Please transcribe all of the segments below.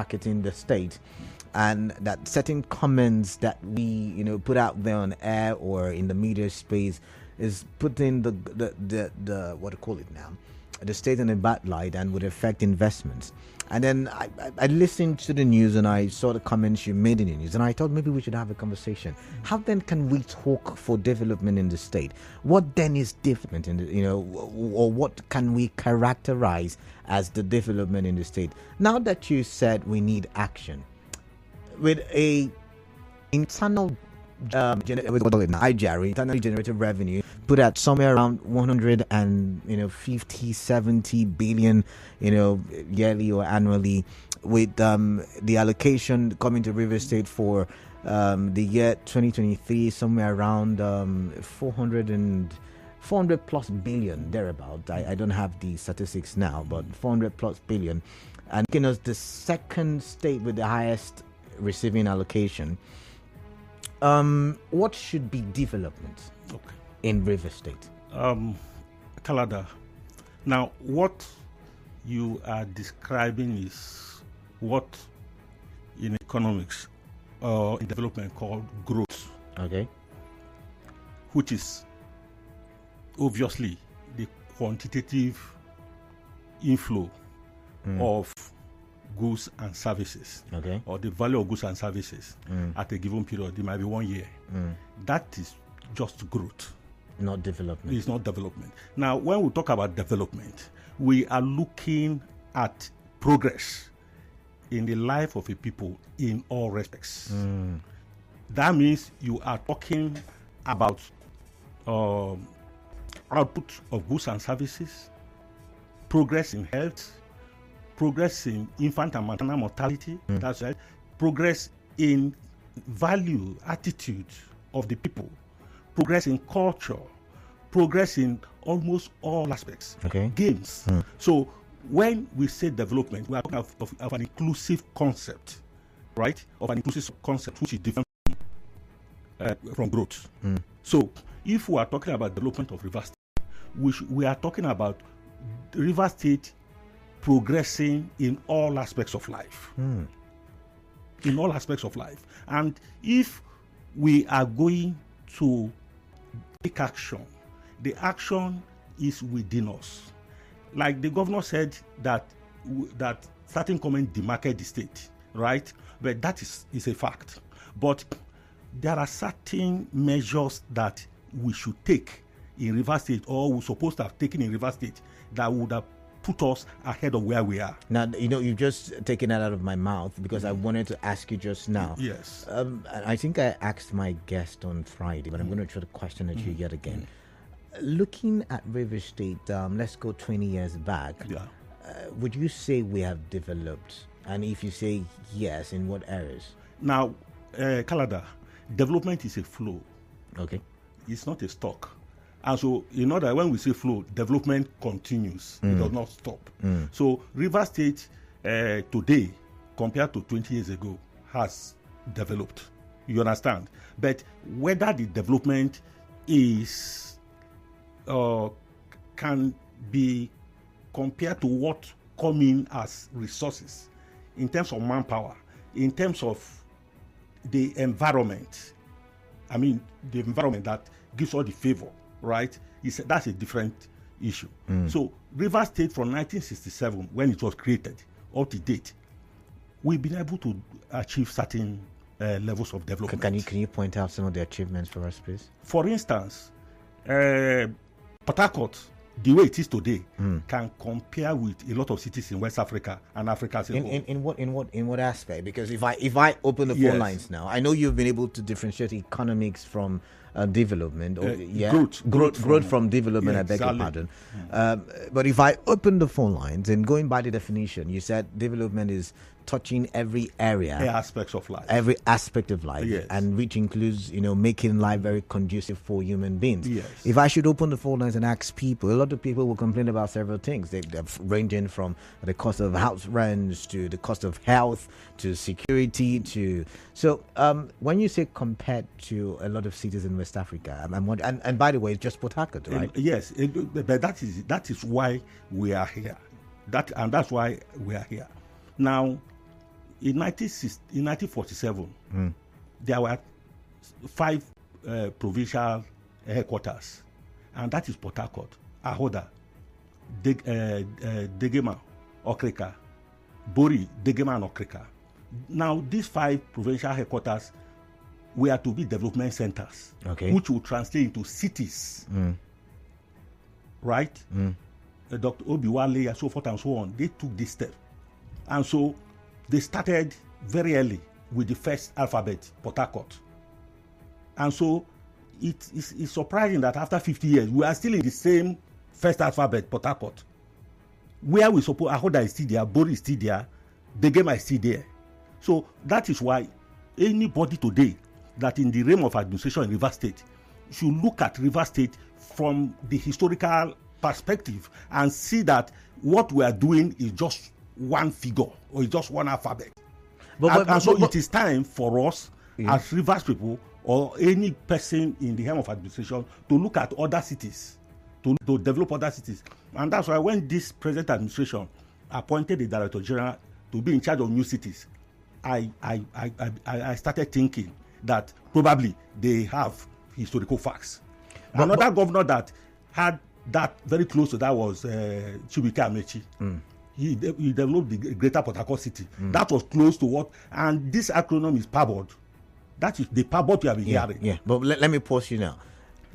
marketing the state, and that certain comments that we put out there on air or in the media space is putting the what do you call it now, the state in a bad light and would affect investments. And then I listened to the news and I saw the comments you made in the news, and I thought maybe we should have a conversation. How then can we talk for development in the state? What then is development in the, or what can we characterize as the development in the state? Now that you said we need action with a internal IGR, internally generated revenue, put at somewhere around 150, 70 billion, yearly or annually, with the allocation coming to River State for the year 2023, somewhere around 400 plus billion, thereabout. I don't have the statistics now, but 400 plus billion, and making us the second state with the highest receiving allocation. What should be development in River State? Kalada, now what you are describing is what in economics or in development called growth. Okay. Which is obviously the quantitative inflow of goods and services, or the value of goods and services at a given period. It might be 1 year. That is just growth, not development. It's not development. Now, when we talk about development, we are looking at progress in the life of a people in all respects. That means you are talking about output of goods and services, progress in health, progress in infant and maternal mortality, that's right, progress in value, attitude of the people, progress in culture, progress in almost all aspects, games. So when we say development, we are talking of an inclusive concept, right? Of an inclusive concept which is different from growth. So if we are talking about development of River State, we are talking about River State progressing in all aspects of life. In all aspects of life. And if we are going to take action, the action is within us. Like the governor said that certain comment demarket the state, right? But that is a fact. But there are certain measures that we should take in River State, or we're supposed to have taken in River State, that would have put us ahead of where we are. Now, you've just taken that out of my mouth, because I wanted to ask you just now. Yes. I think I asked my guest on Friday, but I'm going to try to question at you yet again. Looking at River State, let's go 20 years back. Would you say we have developed? And if you say yes, in what areas? Now, Kalada, development is a flow. Okay. It's not a stock. And so, that when we say flow, development continues. It does not stop. So, River State today, compared to 20 years ago, has developed. You understand? But whether the development is can be compared to what come in as resources in terms of manpower, in terms of the environment. I mean, the environment that gives all the favor, right? That's a different issue. So River State from 1967, when it was created, up to date, we've been able to achieve certain levels of development. Can you point out some of the achievements for us, please? For instance, Port Harcourt, the way it is today, can compare with a lot of cities in West Africa and Africa as a whole. In what aspect? Because if I open the phone lines now, I know you've been able to differentiate economics from development, or growth from development. I beg your pardon. But if I open the phone lines, and going by the definition, you said development is touching every area, every aspect of life, and which includes making life very conducive for human beings. If I should open the phone lines and ask people, a lot of people will complain about several things. They're ranging from the cost of house rents to the cost of health to security to when you say compared to a lot of cities in West Africa, and by the way, it's just Port Harcourt, right? Yes, but that is why we are here. That's why we are here. Now, In 1947, there were 5 provincial headquarters, and that is Port Harcourt, Ahoda, Degema, Okrika, Bori, Degema, and Okrika. Now, these 5 provincial headquarters were to be development centers, which will translate into cities, right? Dr. Obiwale and so forth and so on, they took this step. And so they started very early with the first alphabet, Port Harcourt. And so it's surprising that after 50 years, we are still in the same first alphabet, Port Harcourt. Where we suppose Ahoda is still there, Bori is still there, Degema is still there. So that is why anybody today that in the realm of administration in Rivers State should look at Rivers State from the historical perspective and see that what we are doing is just one figure or is just one alphabet. So it is time for us as Rivers people or any person in the realm of administration to look at other cities, to develop other cities. And that's why when this present administration appointed the Director General to be in charge of new cities, I started thinking that probably they have historical facts. Another governor that had that very close to that was Chibuike Amechi. He developed the Greater Port Harcourt City. That was close to what, and this acronym is PABOD. That is the PABOD you have been hearing. Yeah, but let me pause you now.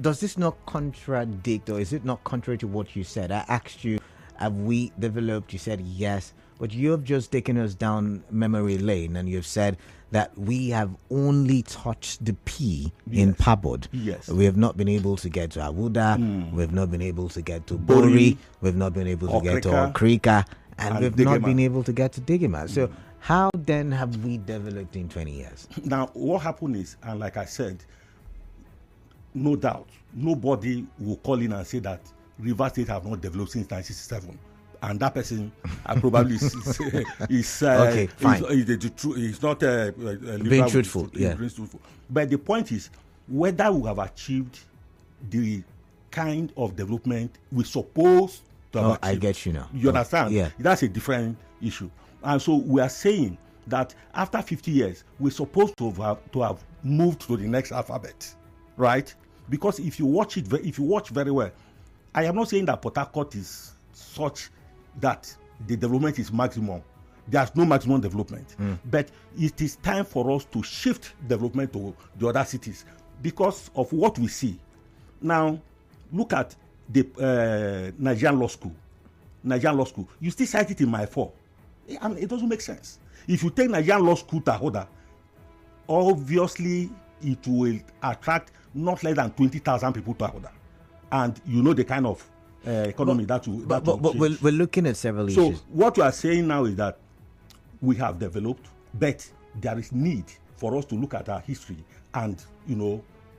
Does this not contradict, or is it not contrary to what you said? I asked you, have we developed? You said yes, but you have just taken us down memory lane, and you've said that we have only touched the P in PABOD. Yes. We have not been able to get to Awuda. We've not been able to get to Bori. We've not been able to get to Okrika. And we've not been able to get to Degema. So how then have we developed in 20 years? Now, what happened is, and like I said, no doubt, nobody will call in and say that Rivers State have not developed since 1967. And that person probably is okay, fine. Is not being truthful. But the point is whether we have achieved the kind of development we're supposed to have achieved. I get you now. You understand? Yeah. That's a different issue. And so we are saying that after 50 years, we're supposed to have moved to the next alphabet, right? Because if you watch very well, I am not saying that Port Harcourt is such that the development is maximum. There's no maximum development. But it is time for us to shift development to the other cities because of what we see. Now, look at the Nigerian Law School. You still cite it in my 4. I mean, it doesn't make sense. If you take Nigerian Law School to Ahoda, obviously it will attract not less than 20,000 people to Ahoda. And you know the kind of economy that will we're looking at several issues. So what you are saying now is that we have developed, but there is need for us to look at our history and,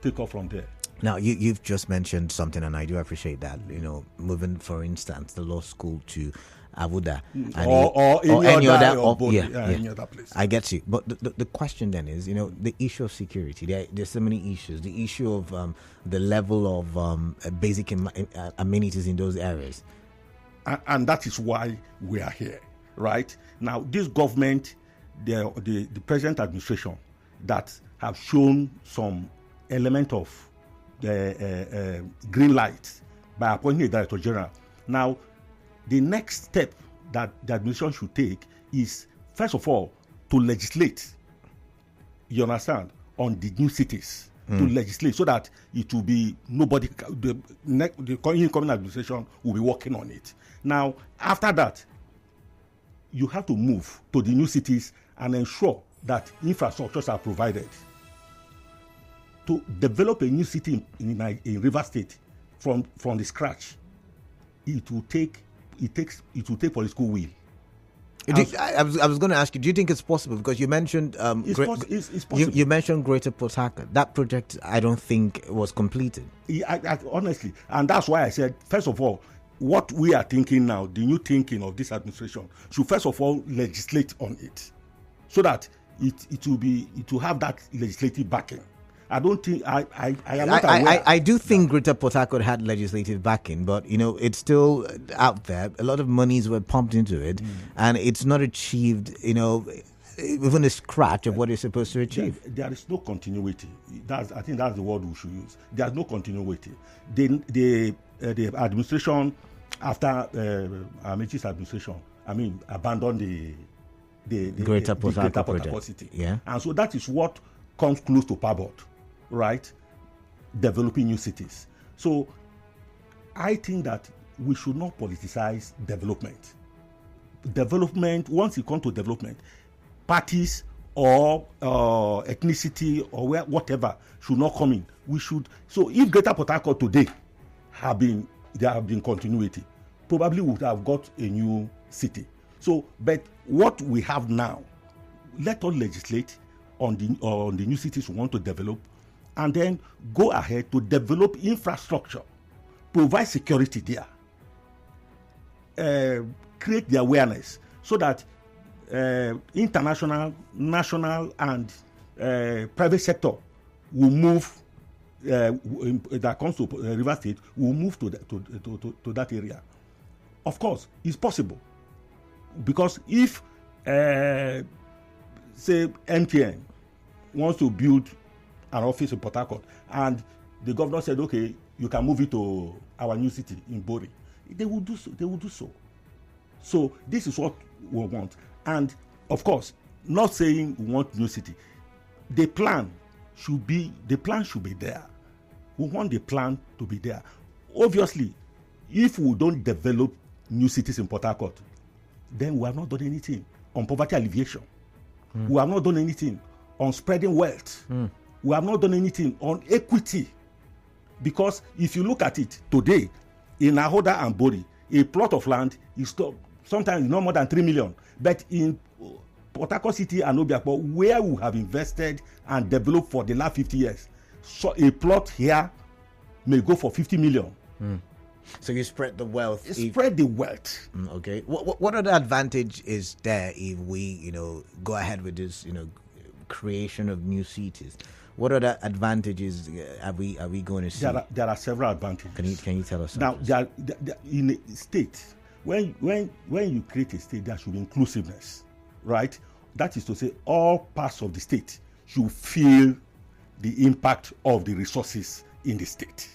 take off from there. Now, you've just mentioned something, and I do appreciate that, moving, for instance, the law school to Awuda or any other place. I get you. But the question then is, the issue of security. There's so many issues. The issue of the level of basic amenities in those areas. And that is why we are here, right? Now, this government, the present administration that have shown some element of green light by appointing a Director General. Now, the next step that the administration should take is, first of all, to legislate, you understand, on the new cities, to legislate so that it will be the incoming administration will be working on it. Now, after that, you have to move to the new cities and ensure that infrastructures are provided. To develop a new city in Rivers State from the scratch, it will take political will. I was going to ask you, do you think it's possible? Because you mentioned it's possible. You mentioned Greater Port Harcourt. That project, I don't think, was completed. Honestly, and that's why I said, first of all, what we are thinking now, the new thinking of this administration, should first of all legislate on it, so that it will have that legislative backing. I don't think I am not aware. I do think Greater Port Harcourt had legislative backing, but it's still out there. A lot of monies were pumped into it, and it's not achieved. even a scratch of what it's supposed to achieve. There is no continuity. I think that's the word we should use. There's no continuity. The administration after Amaechi's administration, abandoned the Greater Port Harcourt City. Yeah. And so that is what comes close to Pabot, right? Developing new cities. So I think that we should not politicize development. Development, once it comes to development, parties or ethnicity or whatever should not come in. We should. So if Greater Port Harcourt today there have been continuity, probably we would have got a new city. So, but what we have now, let us legislate on the new cities we want to develop, and then go ahead to develop infrastructure, provide security there, create the awareness so that international, national, and private sector will move. That comes to River State will move to that area. Of course, it's possible, because if say MTN wants to build an office in Port Harcourt and the governor said, okay, you can move it to our new city in Bori, they will do so. So this is what we want. And of course, not saying we want new city. The plan should be there. We want the plan to be there. Obviously, if we don't develop new cities in Port Harcourt, then we have not done anything on poverty alleviation. We have not done anything on spreading wealth. We have not done anything on equity. Because if you look at it today, in Ahoda and Bori, a plot of land is sometimes no more than 3 million. But in Port Harcourt City and Obiakpo, where we have invested and developed for the last 50 years, so a plot here may go for 50 million. So you spread the wealth. Spread the wealth. Okay. What other advantage is there if we, go ahead with this, creation of new cities? What other advantages are we going to see? There are several advantages. Can you tell us? Now, in a state, when you create a state, there should be inclusiveness, right? That is to say, all parts of the state should feel the impact of the resources in the state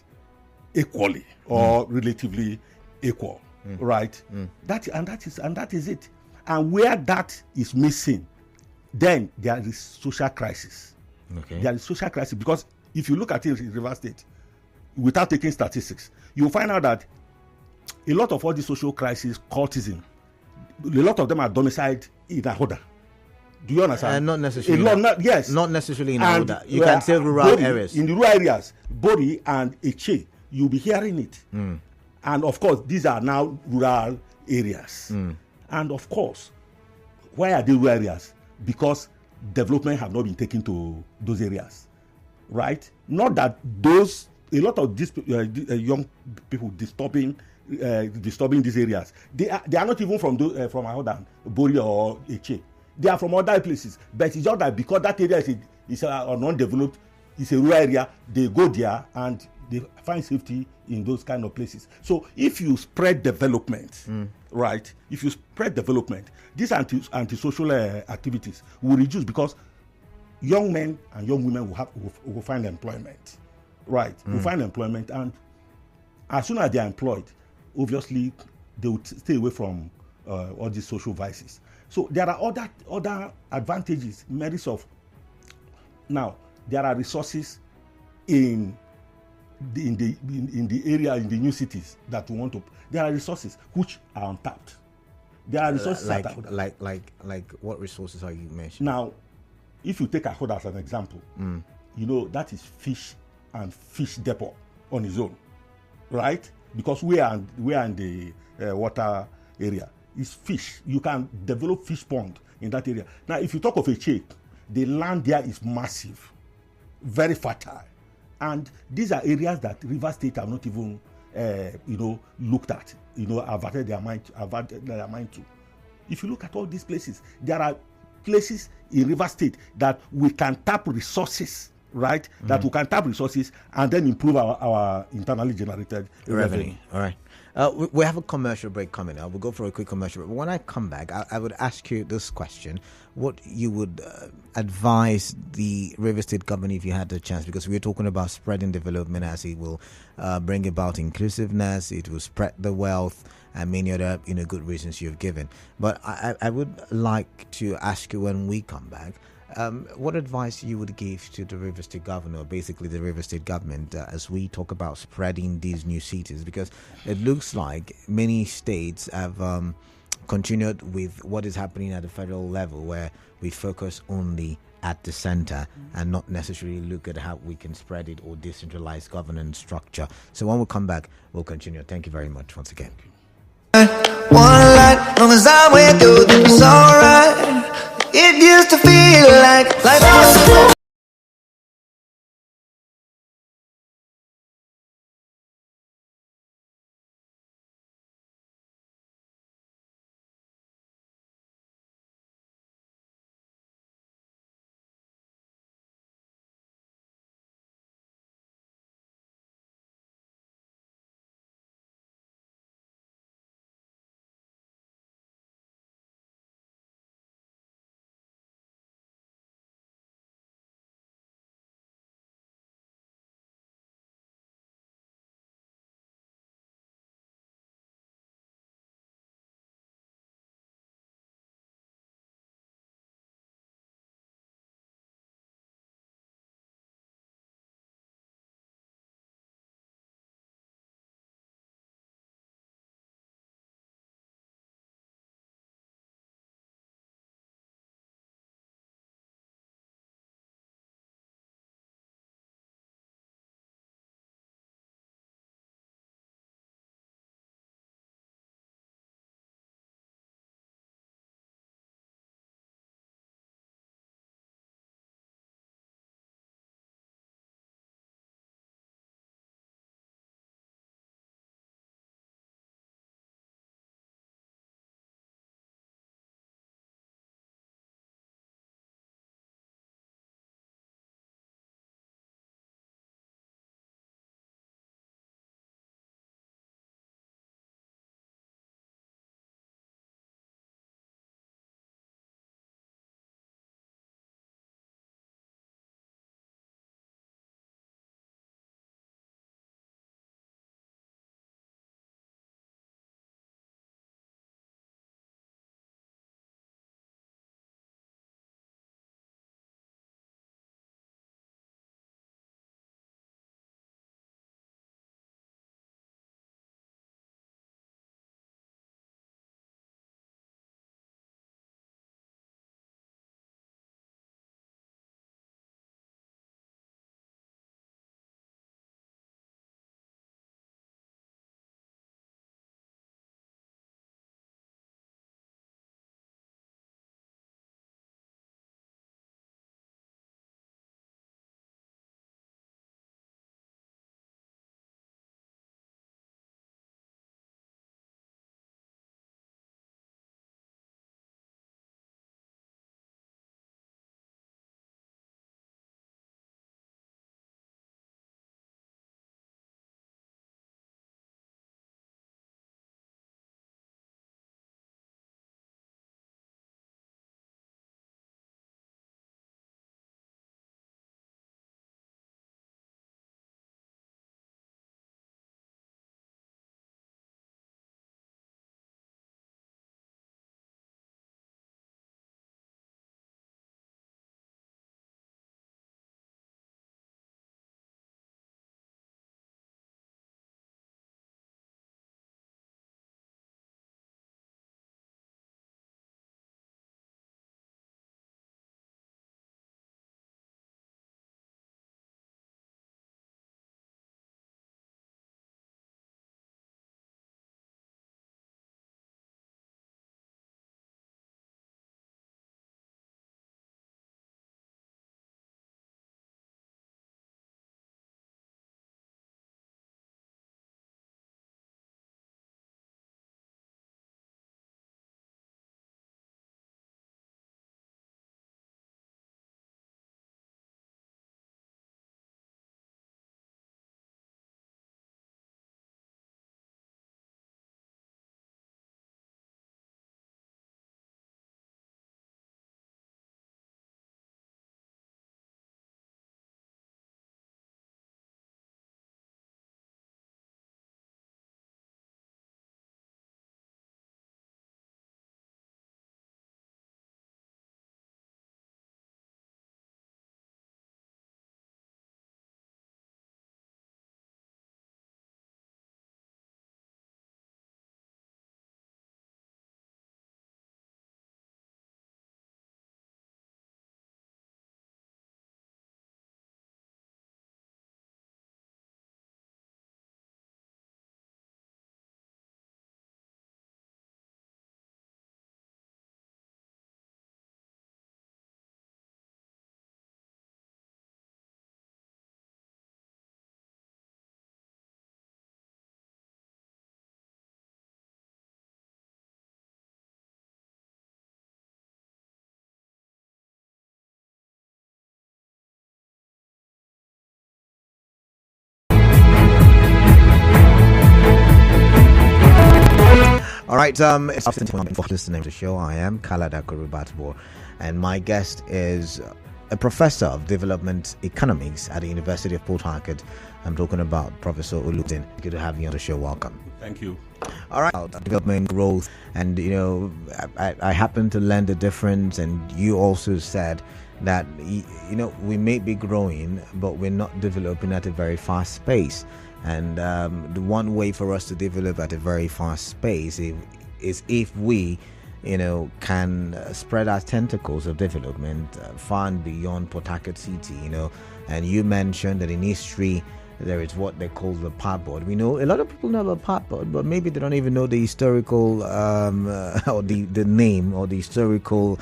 equally or relatively equal, right? That is it. And where that is missing, then there is social crisis. Okay. There is social crisis, because if you look at it in River State, without taking statistics, you'll find out that a lot of all the social crisis, cultism, a lot of them are domiciled in Ahoda. Do you understand? Not necessarily. Yes. Not necessarily in Ahoda. You can say rural areas. In the rural areas, Bori and Eche, you'll be hearing it. And of course, these are now rural areas. And of course, why are they rural areas? Because development have not been taken to those areas, right? Not that a lot of these young people disturbing these areas, they are not even from Ahoda, Bori or Eche. They are from other places, but it's just that because that area is non-developed, it's a rural area, they go there and they find safety in those kind of places. So if you spread development, right? If you spread development, these antisocial activities will reduce, because young men and young women will find employment, right? Will find employment, and as soon as they are employed, obviously they would stay away from all these social vices. So there are other advantages, merits of. Now there are resources in the area, in the new cities that we want to. There are resources which are untapped. There are resources like what resources are you mentioning? Now, if you take Ahoda as an example, that is fish and fish depot on its own, right? Because we are in the water area. It's fish. You can develop fish pond in that area. Now, if you talk of Eche, the land there is massive, very fertile, and these are areas that River State have not even, looked at, averted their mind to. If you look at all these places, there are places in River State that we can tap resources right? That we can tap resources and then improve our internally generated revenue. All right. We have a commercial break coming up. We'll go for a quick commercial break. But when I come back, I would ask you this question. What you would advise the River State government if you had the chance? Because we're talking about spreading development as it will bring about inclusiveness, it will spread the wealth, and many other good reasons you've given. But I would like to ask you when we come back, what advice you would give to the River State governor, basically the River State government, as we talk about spreading these new cities? Because it looks like many states have continued with what is happening at the federal level, where we focus only at the center and not necessarily look at how we can spread it or decentralize governance structure. So when we come back, we'll continue. Thank you very much once again. One light, long as I'm with you, then it's alright. It used to feel like life was All right, it's after listening to the show. I am Kalada Kurubatbo, and my guest is a professor of development economics at the University of Port Harcourt. I'm talking about Professor Olulu. Good to have you on the show. Welcome. Thank you. All right, development growth, and I happen to learn the difference, and you also said that we may be growing, but we're not developing at a very fast pace. And the one way for us to develop at a very fast pace is if we, can spread our tentacles of development far and beyond Port Harcourt City. And you mentioned that in history there is what they call the Parboard. We know a lot of people know about Parboard, but maybe they don't even know the historical or the name or the historical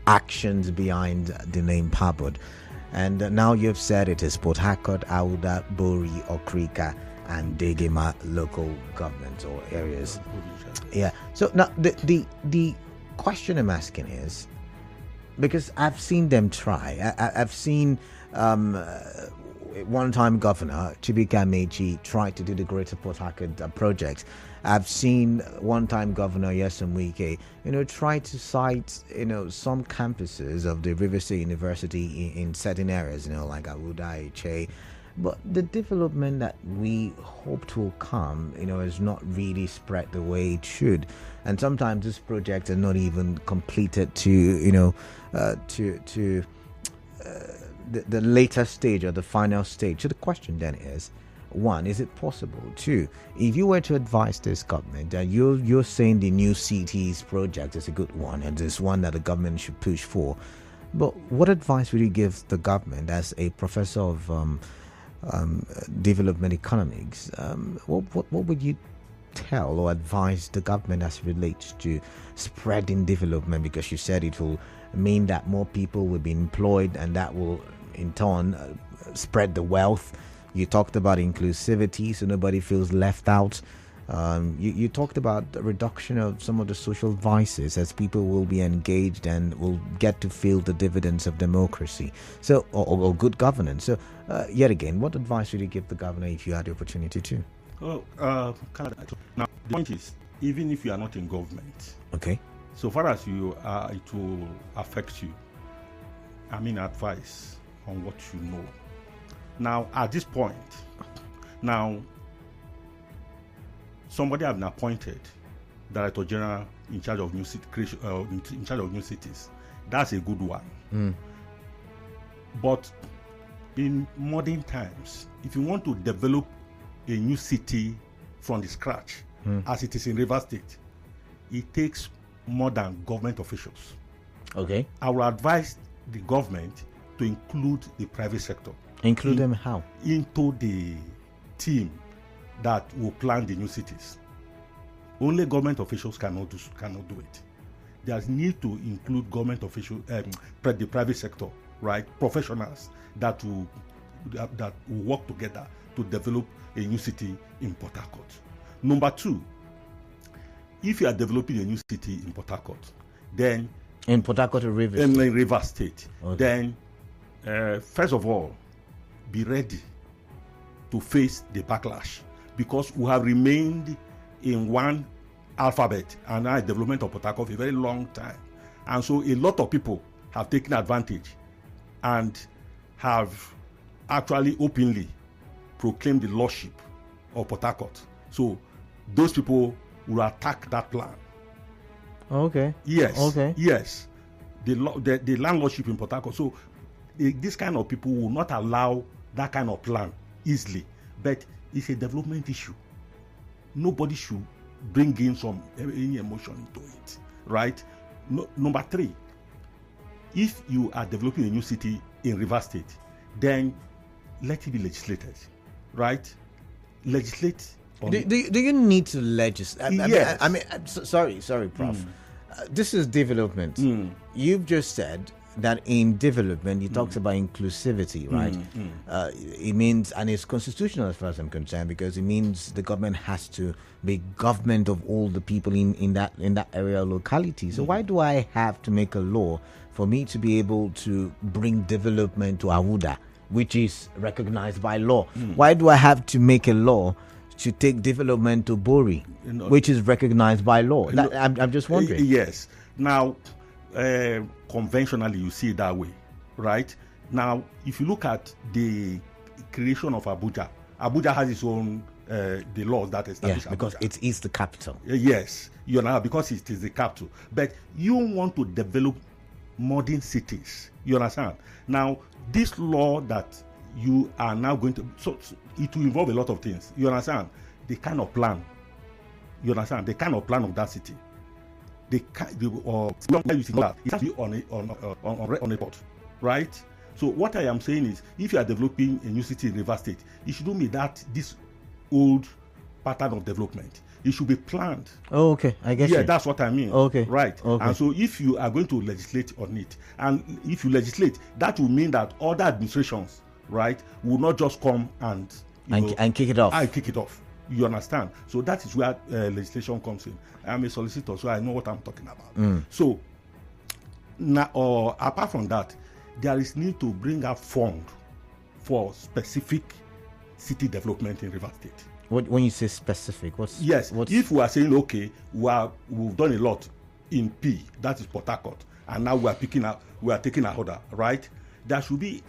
actions behind the name Parboard. And now you've said it is Port Harcourt, Auda, Bori, Okrika, and Degema local governments or areas. Yeah. So now the question I'm asking is, because I've seen them try. I've seen one-time governor Chibika Mechi tried to do the Greater Port Harcourt project. I've seen one-time governor Nyesom Wike, try to cite, some campuses of the River State University in certain areas, like Awuda, Che. But the development that we hoped will come, is not really spread the way it should. And sometimes these projects are not even completed to the later stage or the final stage. So the question then is, one, is it possible? Two, if you were to advise this government, you're saying the new cities project is a good one and it's one that the government should push for, but what advice would you give the government as a professor of development economics? What would you tell or advise the government as it relates to spreading development? Because you said it will mean that more people will be employed and that will in turn spread the wealth. You talked about inclusivity, so nobody feels left out. You talked about the reduction of some of the social vices, as people will be engaged and will get to feel the dividends of democracy, so or good governance. So, yet again, what advice would you give the governor if you had the opportunity to? Now the point is, even if you are not in government, okay, so far as you are, it will affect you. Advice on what you know. Now, at this point, somebody has been appointed Director General in charge of new city creation, in charge of new cities. That's a good one. But in modern times, if you want to develop a new city from the scratch, as it is in Rivers State, it takes more than government officials. Okay. I will advise the government to include the private sector. Include them how? Into the team that will plan the new cities. Only government officials cannot do it. There's need to include government officials, the private sector, right? Professionals that will work together to develop a new city in Port Harcourt. Number two, if you are developing a new city in Port Harcourt, then in Port Harcourt or Rivers in Rivers State, okay, then first of all, be ready to face the backlash, because we have remained in one alphabet and now development of Port Harcourt for a very long time, and so a lot of people have taken advantage and have actually openly proclaimed the lordship of Port Harcourt. So those people will attack that plan. Okay. Yes. Okay. Yes. The landlordship in Port Harcourt. So this kind of people will not allow that kind of plan easily. But it's a development issue. Nobody should bring in any emotion into it, right? Number three, if you are developing a new city in Rivers State, then let it be legislated, right? Legislate. Do you need to legislate? Yes. Sorry, Prof. This is development. You've just said that in development, he talks about inclusivity, right? It means, and it's constitutional as far as I'm concerned, because it means the government has to be government of all the people in that area or locality. So why do I have to make a law for me to be able to bring development to Awuda, which is recognized by law? Why do I have to make a law to take development to Bori, which is recognized by law. I'm just wondering. Yes. Now, conventionally, you see it that way, right? Now, if you look at the creation of Abuja has its own the laws that establish Abuja. Because it is the capital. Yes, because it is the capital. But you want to develop modern cities. You understand? Now, this law that you are now going to, so it will involve a lot of things. You understand? The kind of plan. You understand? The kind of plan of that city. It has to be on a port, right? So what I am saying is, if you are developing a new city in River State, it shouldn't be this old pattern of development. It should be planned. Oh, okay. I guess. Yeah, that's what I mean. Okay. Right. Okay. And so if you are going to legislate on it, and if you legislate, that will mean that other administrations, right, will not just come and kick it off. And kick it off. You understand? So that is where legislation comes in. I am a solicitor, so I know what I'm talking about. So now, apart from that, there is need to bring a fund for specific city development in River State. When you say specific, if we are saying, okay, we've done a lot in P, that is Port Harcourt, and now we are taking our order, right? There should be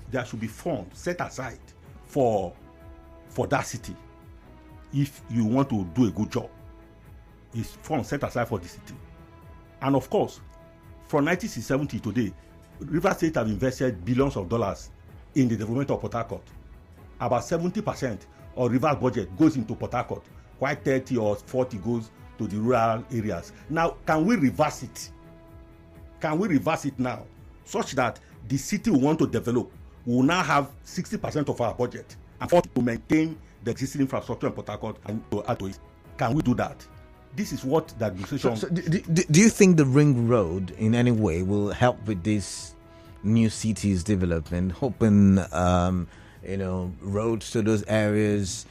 funds set aside for that city. If you want to do a good job, is funds set aside for the city. And of course, from 1970 to today, River State have invested billions of dollars in the development of Port Harcourt. About 70% of River's budget goes into Port Harcourt, while 30 or 40 goes to the rural areas. Now, can we reverse it? Can we reverse it now, such that the city we want to develop will now have 60% of our budget and 40% to maintain the existing infrastructure in Port Harcourt and to add to it? Can we do that? This is what the administration. So do you think the ring road in any way will help with this new cities development, open roads to those areas,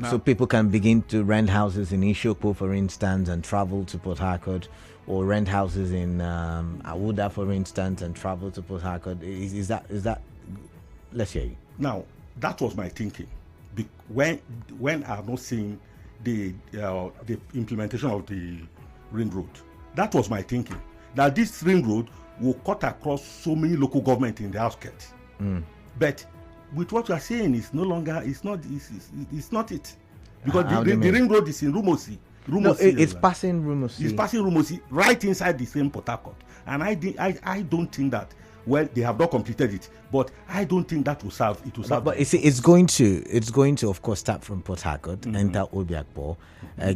so people can begin to rent houses in Ishopo, for instance, and travel to Port Harcourt, or rent houses in Awuda, for instance, and travel to Port Harcourt? Is that? Let's hear you. Now, that was my thinking. When I have not seen the implementation of the ring road, that was my thinking. That this ring road will cut across so many local governments in the outskirts. But with what you are saying, it's no longer. It's not it, because the ring road is in Rumosi. No, it's passing Rumosi. It's passing Rumosi right inside the same Port Harcourt, and I don't think that. Well, they have not completed it, but I don't think that will serve. It will serve. But you see, it's going to, of course, start from Port Harcourt, enter Obiakpo,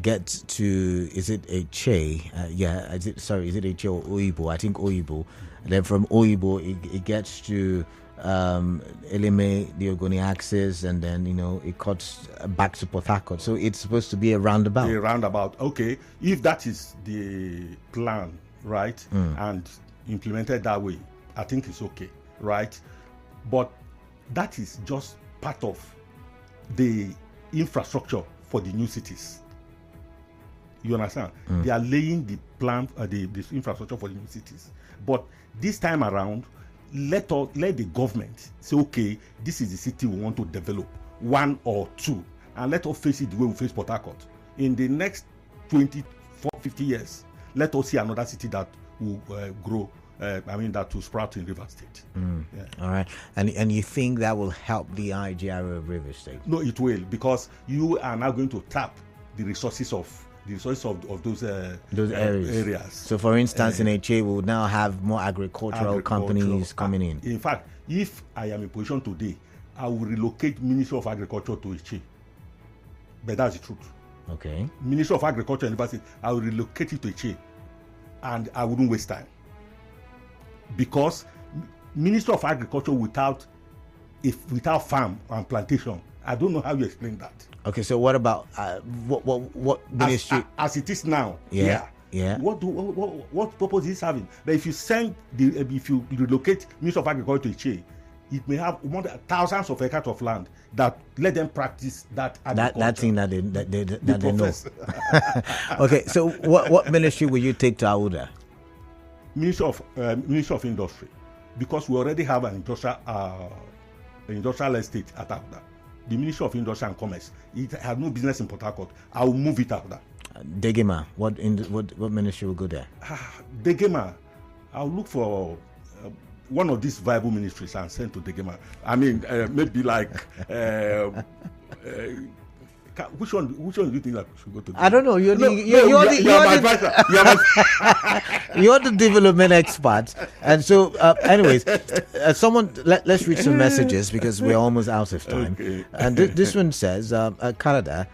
get to, is it Eche? Is it Eche or Oyibo? I think Oyibo. And then from Oyibo, it gets to Eleme, the Ogoni axis, and then it cuts back to Port Harcourt. So it's supposed to be a roundabout. A roundabout. Okay, if that is the plan, right, and implemented that way, I think it's okay, right? But that is just part of the infrastructure for the new cities. You understand? They are laying the plan, this infrastructure for the new cities. But this time around, let the government say, okay, this is the city we want to develop, 1 or 2, and let us face it the way we face Port Harcourt. In the next 50 years, let us see another city that will grow. That will sprout in River State. Yeah. All right. And you think that will help the IGR of River State? No, it will, because you are now going to tap the resources of those areas. So, for instance, in Eche, we will now have more agricultural companies coming in. In fact, if I am in position today, I will relocate Ministry of Agriculture to Eche. But that's the truth. Okay. Ministry of Agriculture and University, I will relocate it to Eche, and I wouldn't waste time. Because Ministry of Agriculture without farm and plantation, I don't know how you explain that. Okay, so what about what ministry as it is now? Yeah. What purpose is it having? But if you relocate Ministry of Agriculture to Iche, it may have thousands of acres of land that let them practice that agriculture. That thing that they know. Okay, so what ministry will you take to Awuda? Ministry of Industry, because we already have an industrial estate at Awuda. the Ministry of Industry and Commerce. It has no business in Port Harcourt. I will move it out there. Degema, what ministry will go there? Degema, I'll look for one of these viable ministries and send to Degema. I mean, maybe like which one do you think that should go to? I don't know. You're the development expert, and so anyways, someone let's read some messages because we're almost out of time. Okay. And this one says, Canada,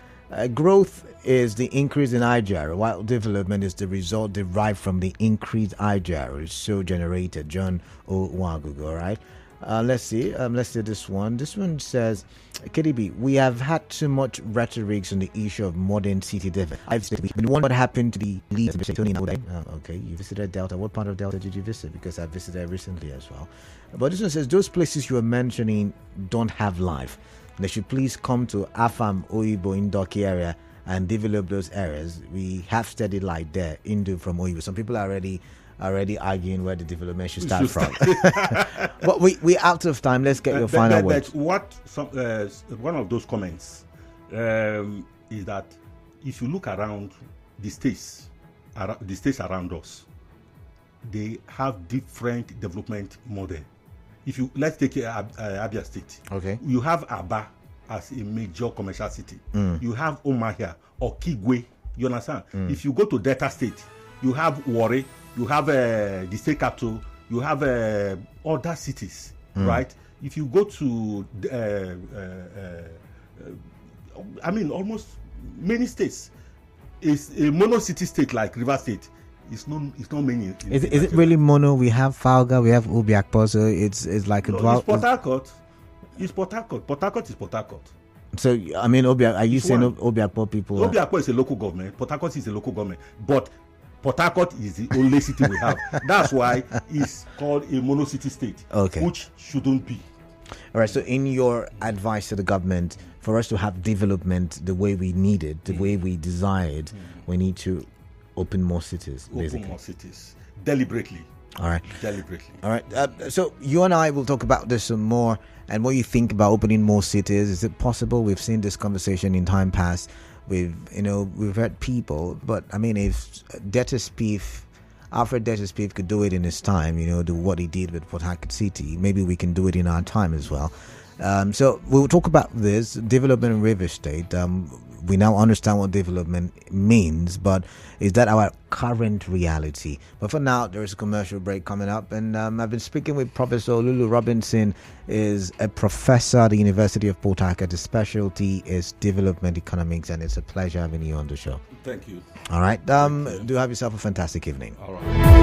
growth is the increase in IGR, while development is the result derived from the increased IGR so generated. John O. Wagugo, all right? Let's see this one. This one says, KDB, we have had too much rhetoric on the issue of modern city development. What happened to be leaders? Okay, you visited Delta. What part of Delta did you visit? Because I visited recently as well. But this one says, those places you are mentioning don't have life. They should please come to Afam, Oibo, Indoki area and develop those areas. We have steady light there, Indu from Oibo. Some people are already arguing where the development should start from. But we're out of time. Let's get your final words. One of those comments is that if you look around the states around us, they have different development model. Let's take Abia State. Okay. You have Aba as a major commercial city. You have Omahia or Kigwe. You understand? If you go to Delta State, you have Warri. You have the state capital. You have other cities, right? If you go to, almost many states, it's a mono city state like River State. It's not many. Is it really mono? We have Falga, we have Obiakpo, so it's like a dual. It's Port Harcourt. It's Port Harcourt. Port Harcourt is Port Harcourt. So I mean, are you saying Obiakpo people? Obiakpo is a local government. Port Harcourt is a local government, but Port Harcourt is the only city we have. That's why it's called a monocity state, which shouldn't be. All right, so in your advice to the government, for us to have development the way we need it, the way we desired, we need to open more cities, basically. Open more cities, deliberately. All right. Deliberately. All right. So you and I will talk about this some more and what you think about opening more cities. Is it possible? We've seen this conversation in time past. We've heard people, but I mean, if Alfred Detterspief could do it in his time, do what he did with Port Harcourt City, maybe we can do it in our time as well. So we'll talk about this development in River State. We now understand what development means, but is that our current reality? But for now, there is a commercial break coming up, and I've been speaking with Professor Olulu Robinson. Is a professor at the University of Port Harcourt. His specialty is development economics, and it's a pleasure having you on the show. Thank you. All right. Do have yourself a fantastic evening. All right.